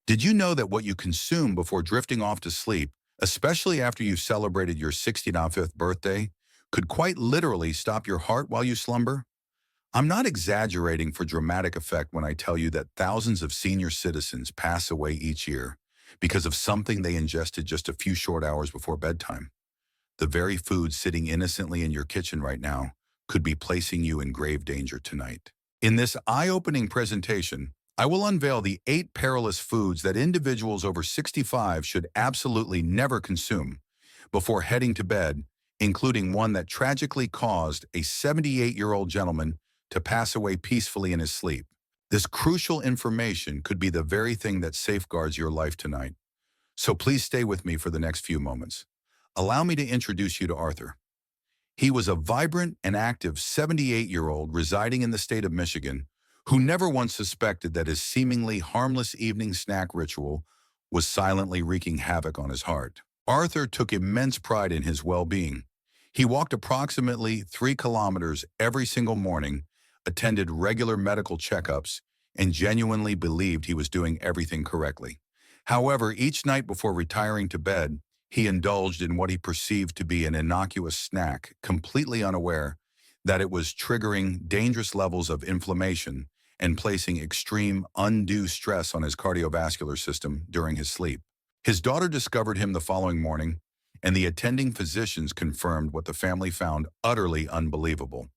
Did you know that what you consume before drifting off to sleep, especially after you've celebrated your 65th birthday, could quite literally stop your heart while you slumber? I'm not exaggerating for dramatic effect when I tell you that thousands of senior citizens pass away each year because of something they ingested just a few short hours before bedtime. The very food sitting innocently in your kitchen right now could be placing you in grave danger tonight. In this eye-opening presentation, I will unveil the 8 perilous foods that individuals over 65 should absolutely never consume before heading to bed, including one that tragically caused a 78-year-old gentleman to pass away peacefully in his sleep. This crucial information could be the very thing that safeguards your life tonight. So please stay with me for the next few moments. Allow me to introduce you to Arthur. He was a vibrant and active 78-year-old residing in the state of Michigan who never once suspected that his seemingly harmless evening snack ritual was silently wreaking havoc on his heart. Arthur took immense pride in his well-being. He walked approximately 3 kilometers every single morning, attended regular medical checkups, and genuinely believed he was doing everything correctly. However, each night before retiring to bed, he indulged in what he perceived to be an innocuous snack, completely unaware that it was triggering dangerous levels of inflammation and placing extreme, undue stress on his cardiovascular system during his sleep. His daughter discovered him the following morning, and the attending physicians confirmed what the family found utterly unbelievable.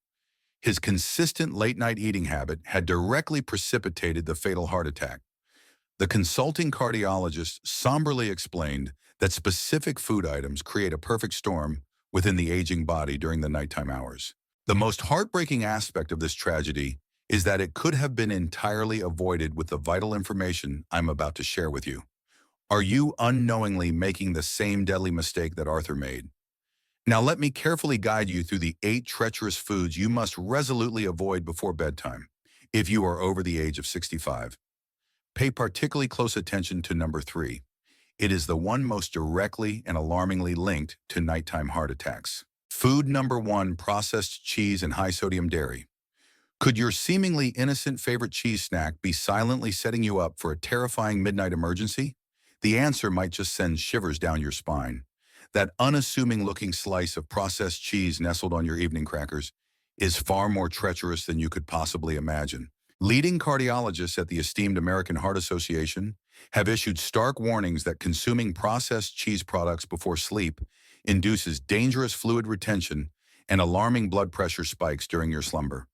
His consistent late-night eating habit had directly precipitated the fatal heart attack. The consulting cardiologist somberly explained that specific food items create a perfect storm within the aging body during the nighttime hours. The most heartbreaking aspect of this tragedy is that it could have been entirely avoided with the vital information I'm about to share with you. Are you unknowingly making the same deadly mistake that Arthur made? Now let me carefully guide you through the 8 treacherous foods you must resolutely avoid before bedtime if you are over the age of 65. Pay particularly close attention to number 3. It is the one most directly and alarmingly linked to nighttime heart attacks. Food number 1, processed cheese and high-sodium dairy. Could your seemingly innocent favorite cheese snack be silently setting you up for a terrifying midnight emergency? The answer might just send shivers down your spine. That unassuming-looking slice of processed cheese nestled on your evening crackers is far more treacherous than you could possibly imagine. Leading cardiologists at the esteemed American Heart Association have issued stark warnings that consuming processed cheese products before sleep induces dangerous fluid retention and alarming blood pressure spikes during your slumber.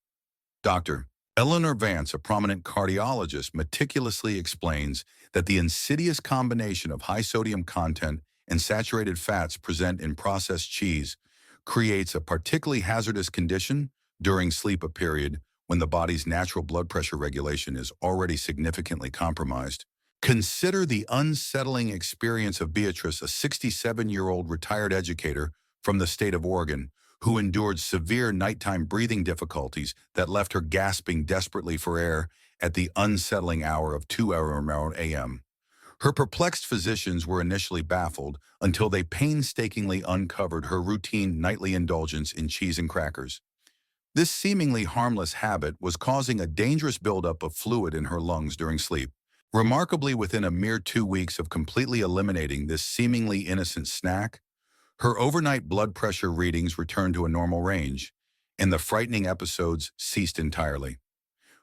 Dr. Eleanor Vance, a prominent cardiologist, meticulously explains that the insidious combination of high-sodium content and saturated fats present in processed cheese creates a particularly hazardous condition during sleep, a period when the body's natural blood pressure regulation is already significantly compromised. Consider the unsettling experience of Beatrice, a 67-year-old retired educator from the state of Oregon, who endured severe nighttime breathing difficulties that left her gasping desperately for air at the unsettling hour of 2 a.m. Her perplexed physicians were initially baffled until they painstakingly uncovered her routine nightly indulgence in cheese and crackers. This seemingly harmless habit was causing a dangerous buildup of fluid in her lungs during sleep. Remarkably, within a mere 2 weeks of completely eliminating this seemingly innocent snack, her overnight blood pressure readings returned to a normal range, and the frightening episodes ceased entirely.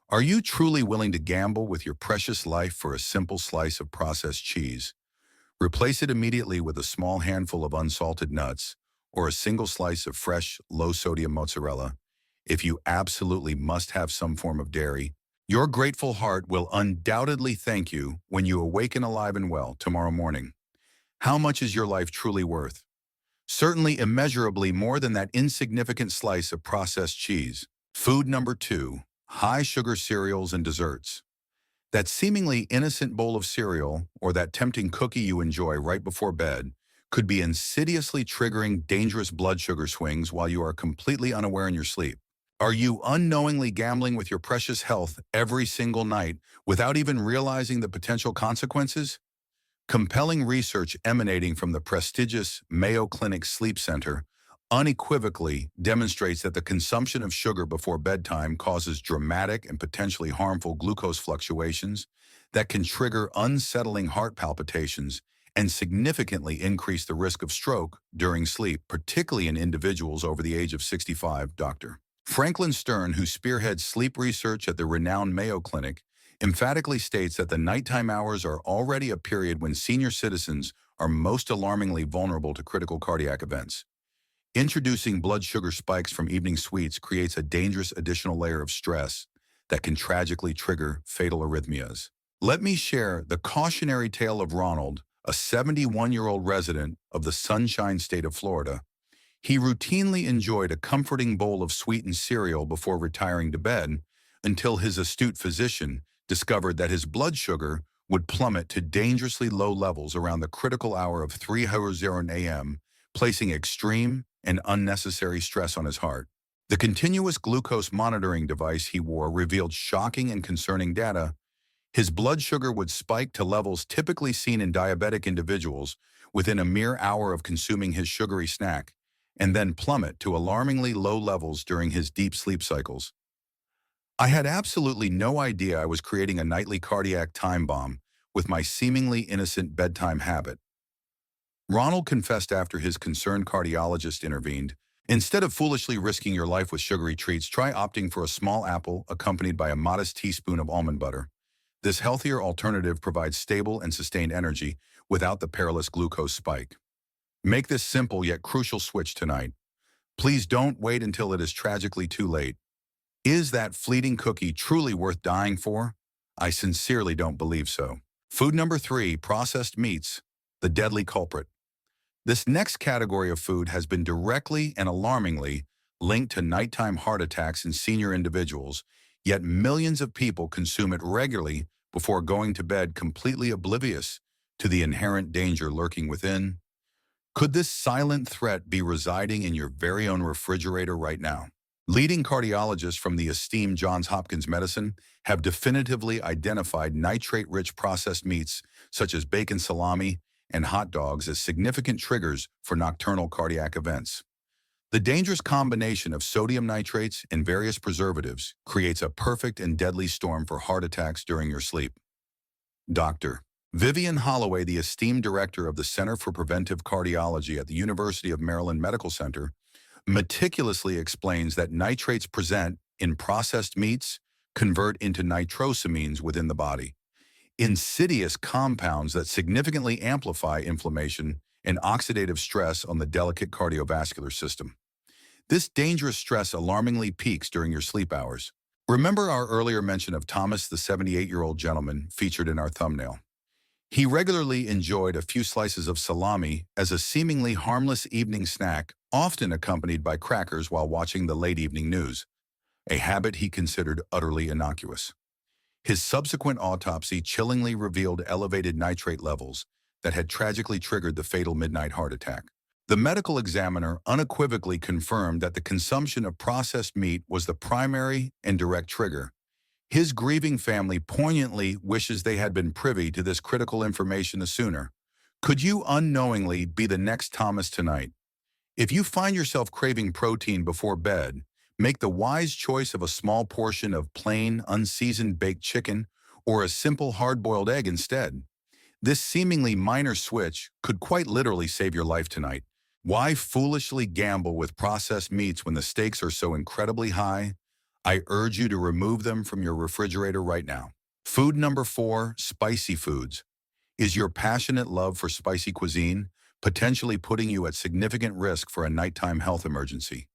Are you truly willing to gamble with your precious life for a simple slice of processed cheese? Replace it immediately with a small handful of unsalted nuts or a single slice of fresh, low-sodium mozzarella. If you absolutely must have some form of dairy, your grateful heart will undoubtedly thank you when you awaken alive and well tomorrow morning. How much is your life truly worth? Certainly immeasurably more than that insignificant slice of processed cheese. Food number 2, high-sugar cereals and desserts. That seemingly innocent bowl of cereal or that tempting cookie you enjoy right before bed could be insidiously triggering dangerous blood sugar swings while you are completely unaware in your sleep. Are you unknowingly gambling with your precious health every single night without even realizing the potential consequences? Compelling research emanating from the prestigious Mayo Clinic Sleep Center unequivocally demonstrates that the consumption of sugar before bedtime causes dramatic and potentially harmful glucose fluctuations that can trigger unsettling heart palpitations and significantly increase the risk of stroke during sleep, particularly in individuals over the age of 65, Dr. Franklin Stern, who spearheads sleep research at the renowned Mayo Clinic, emphatically states that the nighttime hours are already a period when senior citizens are most alarmingly vulnerable to critical cardiac events. Introducing blood sugar spikes from evening sweets creates a dangerous additional layer of stress that can tragically trigger fatal arrhythmias. Let me share the cautionary tale of Ronald, a 71-year-old resident of the Sunshine State of Florida. He routinely enjoyed a comforting bowl of sweetened cereal before retiring to bed until his astute physician discovered that his blood sugar would plummet to dangerously low levels around the critical hour of 3:00 a.m., placing extreme and unnecessary stress on his heart. The continuous glucose monitoring device he wore revealed shocking and concerning data. His blood sugar would spike to levels typically seen in diabetic individuals within a mere hour of consuming his sugary snack, and then plummet to alarmingly low levels during his deep sleep cycles. I had absolutely no idea I was creating a nightly cardiac time bomb with my seemingly innocent bedtime habit. Ronald confessed after his concerned cardiologist intervened. Instead of foolishly risking your life with sugary treats, try opting for a small apple accompanied by a modest teaspoon of almond butter. This healthier alternative provides stable and sustained energy without the perilous glucose spike. Make this simple yet crucial switch tonight. Please don't wait until it is tragically too late. Is that fleeting cookie truly worth dying for? I sincerely don't believe so. Food number 3, processed meats, the deadly culprit. This next category of food has been directly and alarmingly linked to nighttime heart attacks in senior individuals, yet millions of people consume it regularly before going to bed, completely oblivious to the inherent danger lurking within. Could this silent threat be residing in your very own refrigerator right now? Leading cardiologists from the esteemed Johns Hopkins Medicine have definitively identified nitrate-rich processed meats such as bacon, salami, and hot dogs as significant triggers for nocturnal cardiac events. The dangerous combination of sodium nitrates and various preservatives creates a perfect and deadly storm for heart attacks during your sleep. Dr. Vivian Holloway, the esteemed director of the Center for Preventive Cardiology at the University of Maryland Medical Center, meticulously explains that nitrates present in processed meats convert into nitrosamines within the body, insidious compounds that significantly amplify inflammation and oxidative stress on the delicate cardiovascular system. This dangerous stress alarmingly peaks during your sleep hours. Remember our earlier mention of Thomas, the 78-year-old gentleman featured in our thumbnail. He regularly enjoyed a few slices of salami as a seemingly harmless evening snack, often accompanied by crackers while watching the late evening news, a habit he considered utterly innocuous. His subsequent autopsy chillingly revealed elevated nitrate levels that had tragically triggered the fatal midnight heart attack. The medical examiner unequivocally confirmed that the consumption of processed meat was the primary and direct trigger. His grieving family poignantly wishes they had been privy to this critical information sooner. Could you unknowingly be the next Thomas tonight? If you find yourself craving protein before bed, make the wise choice of a small portion of plain, unseasoned baked chicken or a simple hard-boiled egg instead. This seemingly minor switch could quite literally save your life tonight. Why foolishly gamble with processed meats when the stakes are so incredibly high? I urge you to remove them from your refrigerator right now. Food number 4, spicy foods. Is your passionate love for spicy cuisine potentially putting you at significant risk for a nighttime health emergency?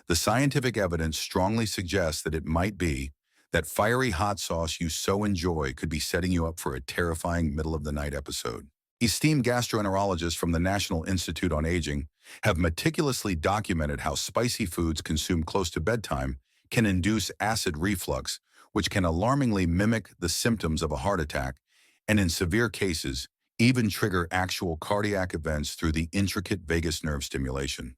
The scientific evidence strongly suggests that it might be that fiery hot sauce you so enjoy could be setting you up for a terrifying middle-of-the-night episode. Esteemed gastroenterologists from the National Institute on Aging have meticulously documented how spicy foods consumed close to bedtime can induce acid reflux, which can alarmingly mimic the symptoms of a heart attack, and in severe cases, even trigger actual cardiac events through the intricate vagus nerve stimulation.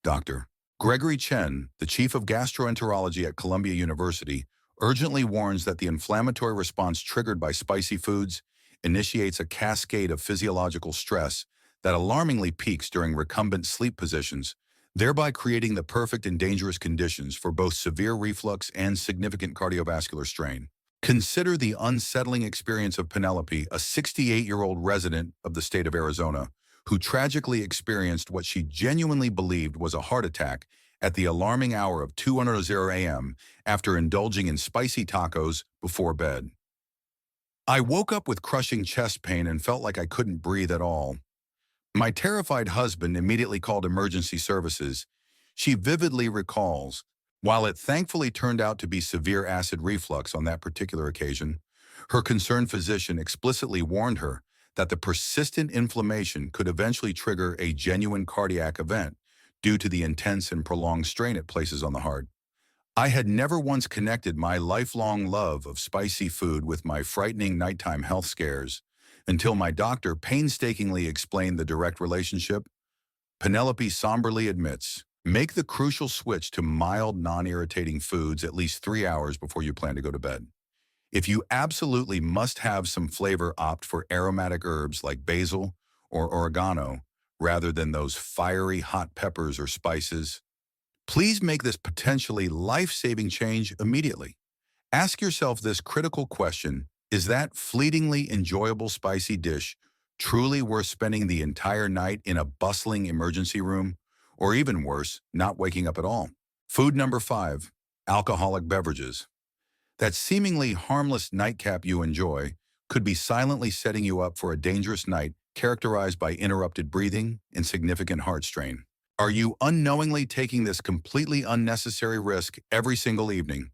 Dr. Gregory Chen, the chief of gastroenterology at Columbia University, urgently warns that the inflammatory response triggered by spicy foods initiates a cascade of physiological stress that alarmingly peaks during recumbent sleep positions, thereby creating the perfect and dangerous conditions for both severe reflux and significant cardiovascular strain. Consider the unsettling experience of Penelope, a 68-year-old resident of the state of Arizona, who tragically experienced what she genuinely believed was a heart attack at the alarming hour of 2:00 a.m. after indulging in spicy tacos before bed. I woke up with crushing chest pain and felt like I couldn't breathe at all. My terrified husband immediately called emergency services. She vividly recalls, while it thankfully turned out to be severe acid reflux on that particular occasion, her concerned physician explicitly warned her that the persistent inflammation could eventually trigger a genuine cardiac event due to the intense and prolonged strain it places on the heart. I had never once connected my lifelong love of spicy food with my frightening nighttime health scares until my doctor painstakingly explained the direct relationship. Penelope somberly admits, make the crucial switch to mild, non-irritating foods at least 3 hours before you plan to go to bed. If you absolutely must have some flavor, opt for aromatic herbs like basil or oregano rather than those fiery hot peppers or spices. Please make this potentially life-saving change immediately. Ask yourself this critical question: is that fleetingly enjoyable spicy dish truly worth spending the entire night in a bustling emergency room? Or even worse, not waking up at all? Food number 5, alcoholic beverages. That seemingly harmless nightcap you enjoy could be silently setting you up for a dangerous night characterized by interrupted breathing and significant heart strain. Are you unknowingly taking this completely unnecessary risk every single evening?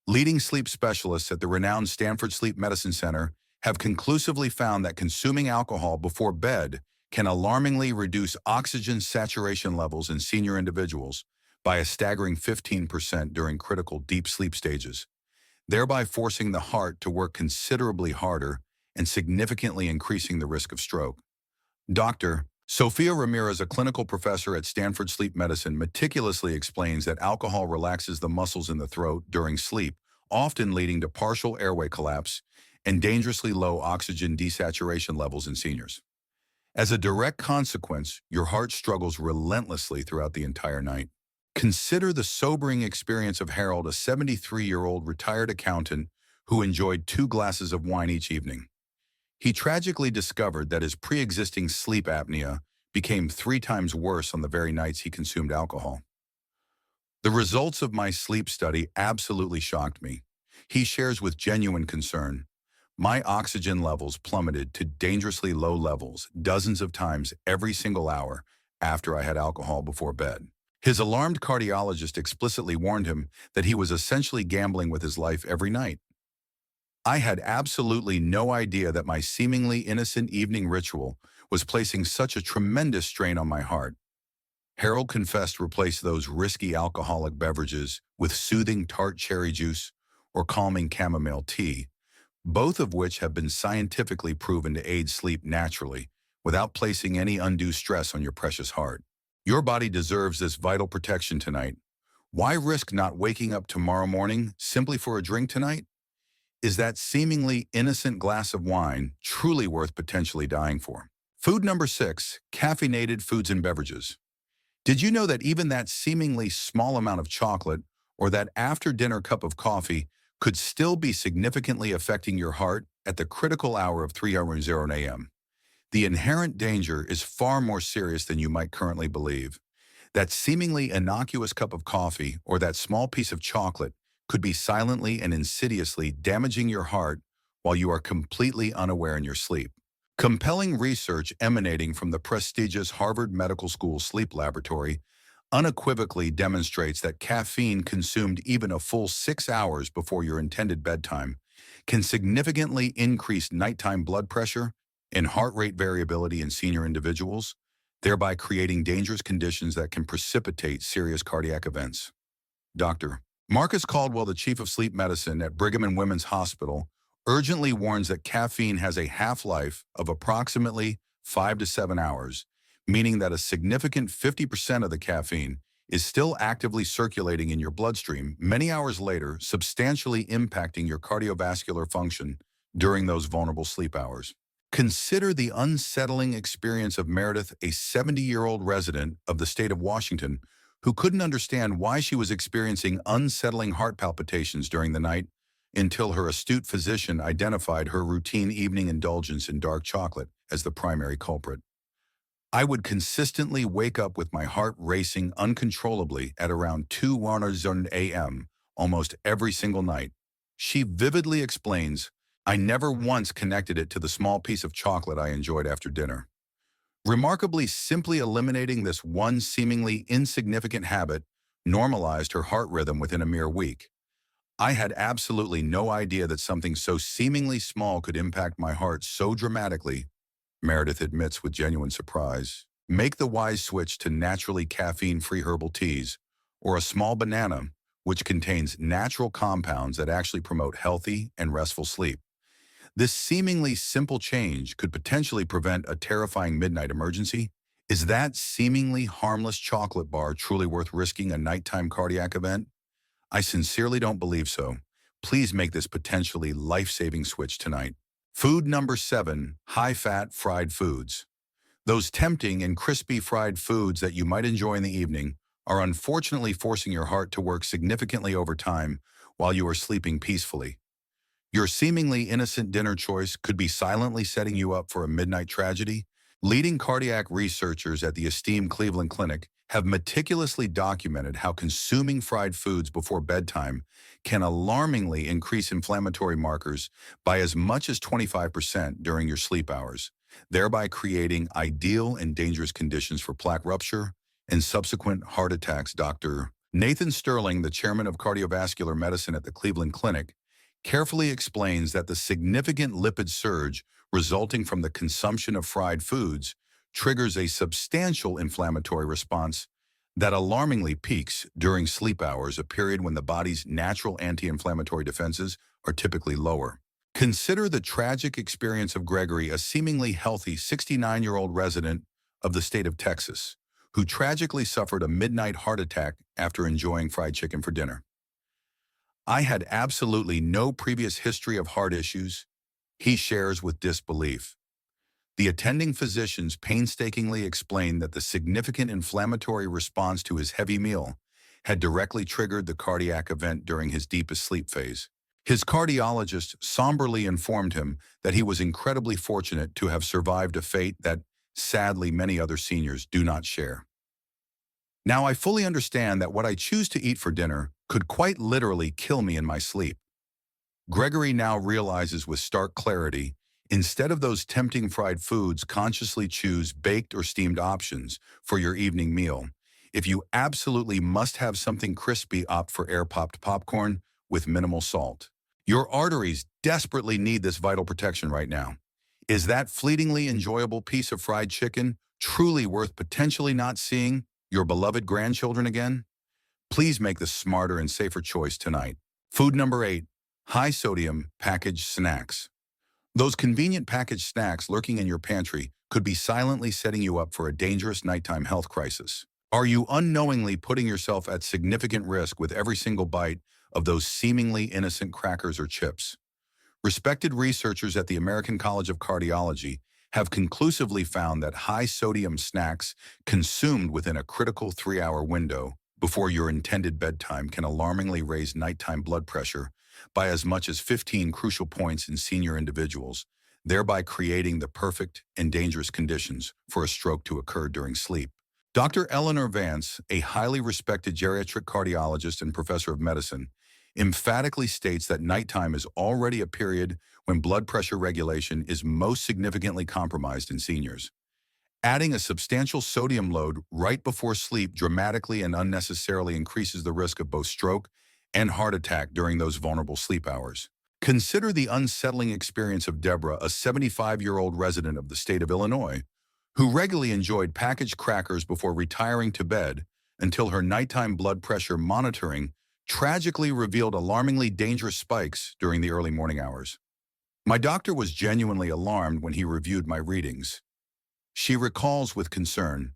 Leading sleep specialists at the renowned Stanford Sleep Medicine Center have conclusively found that consuming alcohol before bed can alarmingly reduce oxygen saturation levels in senior individuals by a staggering 15% during critical deep sleep stages, thereby forcing the heart to work considerably harder and significantly increasing the risk of stroke. Dr. Sofia Ramirez, a clinical professor at Stanford Sleep Medicine, meticulously explains that alcohol relaxes the muscles in the throat during sleep, often leading to partial airway collapse and dangerously low oxygen desaturation levels in seniors. As a direct consequence, your heart struggles relentlessly throughout the entire night. Consider the sobering experience of Harold, a 73-year-old retired accountant who enjoyed 2 glasses of wine each evening. He tragically discovered that his pre-existing sleep apnea became 3 times worse on the very nights he consumed alcohol. The results of my sleep study absolutely shocked me. He shares with genuine concern. My oxygen levels plummeted to dangerously low levels dozens of times every single hour after I had alcohol before bed. His alarmed cardiologist explicitly warned him that he was essentially gambling with his life every night. I had absolutely no idea that my seemingly innocent evening ritual was placing such a tremendous strain on my heart. Harold confessed to replace those risky alcoholic beverages with soothing tart cherry juice or calming chamomile tea, both of which have been scientifically proven to aid sleep naturally without placing any undue stress on your precious heart. Your body deserves this vital protection tonight. Why risk not waking up tomorrow morning simply for a drink tonight? Is that seemingly innocent glass of wine truly worth potentially dying for? Food number 6, caffeinated foods and beverages. Did you know that even that seemingly small amount of chocolate or that after-dinner cup of coffee could still be significantly affecting your heart at the critical hour of 3:00 a.m.? The inherent danger is far more serious than you might currently believe. That seemingly innocuous cup of coffee or that small piece of chocolate could be silently and insidiously damaging your heart while you are completely unaware in your sleep. Compelling research emanating from the prestigious Harvard Medical School Sleep Laboratory unequivocally demonstrates that caffeine consumed even a full 6 hours before your intended bedtime can significantly increase nighttime blood pressure and heart rate variability in senior individuals, thereby creating dangerous conditions that can precipitate serious cardiac events. Dr. Marcus Caldwell, the chief of sleep medicine at Brigham and Women's Hospital, urgently warns that caffeine has a half-life of approximately 5 to 7 hours, meaning that a significant 50% of the caffeine is still actively circulating in your bloodstream many hours later, substantially impacting your cardiovascular function during those vulnerable sleep hours. Consider the unsettling experience of Meredith, a 70-year-old resident of the state of Washington, who couldn't understand why she was experiencing unsettling heart palpitations during the night until her astute physician identified her routine evening indulgence in dark chocolate as the primary culprit. I would consistently wake up with my heart racing uncontrollably at around 2:00 a.m. almost every single night. She vividly explains, I never once connected it to the small piece of chocolate I enjoyed after dinner. Remarkably, simply eliminating this one seemingly insignificant habit normalized her heart rhythm within a mere week. I had absolutely no idea that something so seemingly small could impact my heart so dramatically, Meredith admits with genuine surprise. Make the wise switch to naturally caffeine-free herbal teas or a small banana, which contains natural compounds that actually promote healthy and restful sleep. This seemingly simple change could potentially prevent a terrifying midnight emergency. Is that seemingly harmless chocolate bar truly worth risking a nighttime cardiac event? I sincerely don't believe so. Please make this potentially life-saving switch tonight. Food number 7, high-fat fried foods. Those tempting and crispy fried foods that you might enjoy in the evening are unfortunately forcing your heart to work significantly over time while you are sleeping peacefully. Your seemingly innocent dinner choice could be silently setting you up for a midnight tragedy. Leading cardiac researchers at the esteemed Cleveland Clinic have meticulously documented how consuming fried foods before bedtime can alarmingly increase inflammatory markers by as much as 25% during your sleep hours, thereby creating ideal and dangerous conditions for plaque rupture and subsequent heart attacks. Dr. Nathan Sterling, the chairman of cardiovascular medicine at the Cleveland Clinic, carefully explains that the significant lipid surge resulting from the consumption of fried foods triggers a substantial inflammatory response that alarmingly peaks during sleep hours, a period when the body's natural anti-inflammatory defenses are typically lower. Consider the tragic experience of Gregory, a seemingly healthy 69-year-old resident of the state of Texas, who tragically suffered a midnight heart attack after enjoying fried chicken for dinner. I had absolutely no previous history of heart issues, he shares with disbelief. The attending physicians painstakingly explained that the significant inflammatory response to his heavy meal had directly triggered the cardiac event during his deepest sleep phase. His cardiologist somberly informed him that he was incredibly fortunate to have survived a fate that, sadly, many other seniors do not share. Now I fully understand that what I choose to eat for dinner could quite literally kill me in my sleep. Gregory now realizes with stark clarity, instead of those tempting fried foods, consciously choose baked or steamed options for your evening meal. If you absolutely must have something crispy, opt for air-popped popcorn with minimal salt. Your arteries desperately need this vital protection right now. Is that fleetingly enjoyable piece of fried chicken truly worth potentially not seeing your beloved grandchildren again? Please make the smarter and safer choice tonight. Food number 8, high-sodium packaged snacks. Those convenient packaged snacks lurking in your pantry could be silently setting you up for a dangerous nighttime health crisis. Are you unknowingly putting yourself at significant risk with every single bite of those seemingly innocent crackers or chips? Respected researchers at the American College of Cardiology have conclusively found that high-sodium snacks consumed within a critical 3-hour window before your intended bedtime can alarmingly raise nighttime blood pressure by as much as 15 crucial points in senior individuals, thereby creating the perfect and dangerous conditions for a stroke to occur during sleep. Dr. Eleanor Vance, a highly respected geriatric cardiologist and professor of medicine, emphatically states that nighttime is already a period when blood pressure regulation is most significantly compromised in seniors. Adding a substantial sodium load right before sleep dramatically and unnecessarily increases the risk of both stroke and heart attack during those vulnerable sleep hours. Consider the unsettling experience of Deborah, a 75-year-old resident of the state of Illinois, who regularly enjoyed packaged crackers before retiring to bed until her nighttime blood pressure monitoring tragically revealed alarmingly dangerous spikes during the early morning hours. My doctor was genuinely alarmed when he reviewed my readings. She recalls with concern,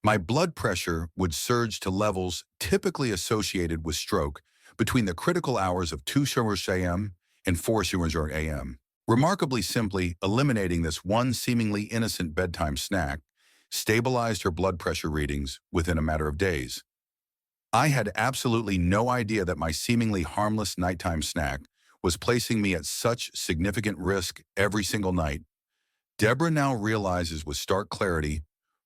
my blood pressure would surge to levels typically associated with stroke between the critical hours of 2 a.m. and 4 a.m. Remarkably simply, eliminating this one seemingly innocent bedtime snack stabilized her blood pressure readings within a matter of days. I had absolutely no idea that my seemingly harmless nighttime snack was placing me at such significant risk every single night. Deborah now realizes with stark clarity,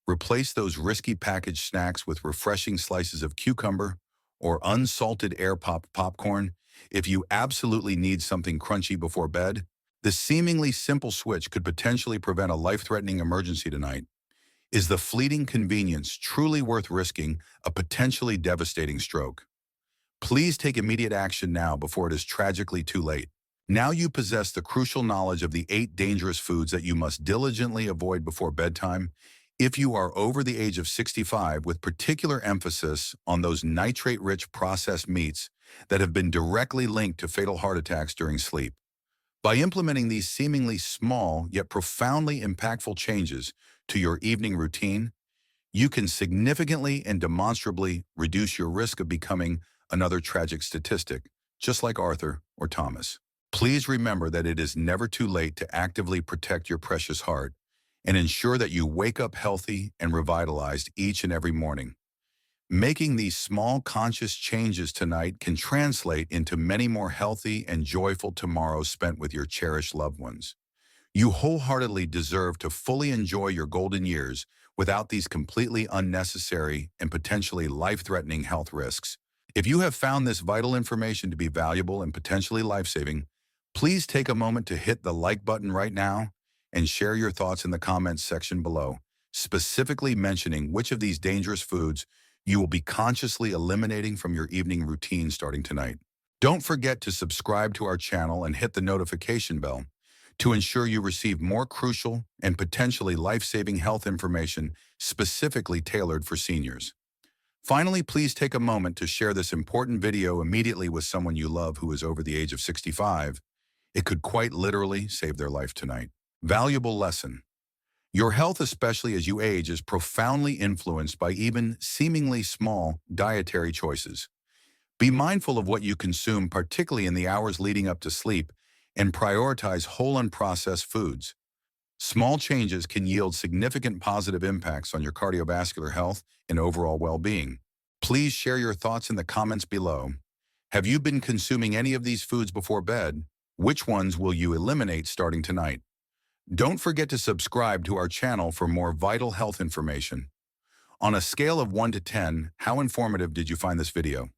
replace those risky packaged snacks with refreshing slices of cucumber or unsalted air pop popcorn if you absolutely need something crunchy before bed. This seemingly simple switch could potentially prevent a life-threatening emergency tonight. Is the fleeting convenience truly worth risking a potentially devastating stroke? Please take immediate action now before it is tragically too late. Now you possess the crucial knowledge of the 8 dangerous foods that you must diligently avoid before bedtime if you are over the age of 65, with particular emphasis on those nitrate-rich processed meats that have been directly linked to fatal heart attacks during sleep. By implementing these seemingly small yet profoundly impactful changes to your evening routine, you can significantly and demonstrably reduce your risk of becoming another tragic statistic, just like Arthur or Thomas. Please remember that it is never too late to actively protect your precious heart and ensure that you wake up healthy and revitalized each and every morning. Making these small conscious changes tonight can translate into many more healthy and joyful tomorrows spent with your cherished loved ones. You wholeheartedly deserve to fully enjoy your golden years without these completely unnecessary and potentially life-threatening health risks. If you have found this vital information to be valuable and potentially life-saving, please take a moment to hit the like button right now and share your thoughts in the comments section below, specifically mentioning which of these dangerous foods you will be consciously eliminating from your evening routine starting tonight. Don't forget to subscribe to our channel and hit the notification bell to ensure you receive more crucial and potentially life-saving health information specifically tailored for seniors. Finally, please take a moment to share this important video immediately with someone you love who is over the age of 65. It could quite literally save their life tonight. Valuable lesson. Your health, especially as you age, is profoundly influenced by even seemingly small dietary choices. Be mindful of what you consume, particularly in the hours leading up to sleep, and prioritize whole unprocessed foods. Small changes can yield significant positive impacts on your cardiovascular health and overall well-being. Please share your thoughts in the comments below. Have you been consuming any of these foods before bed? Which ones will you eliminate starting tonight? Don't forget to subscribe to our channel for more vital health information. On a scale of 1 to 10, how informative did you find this video?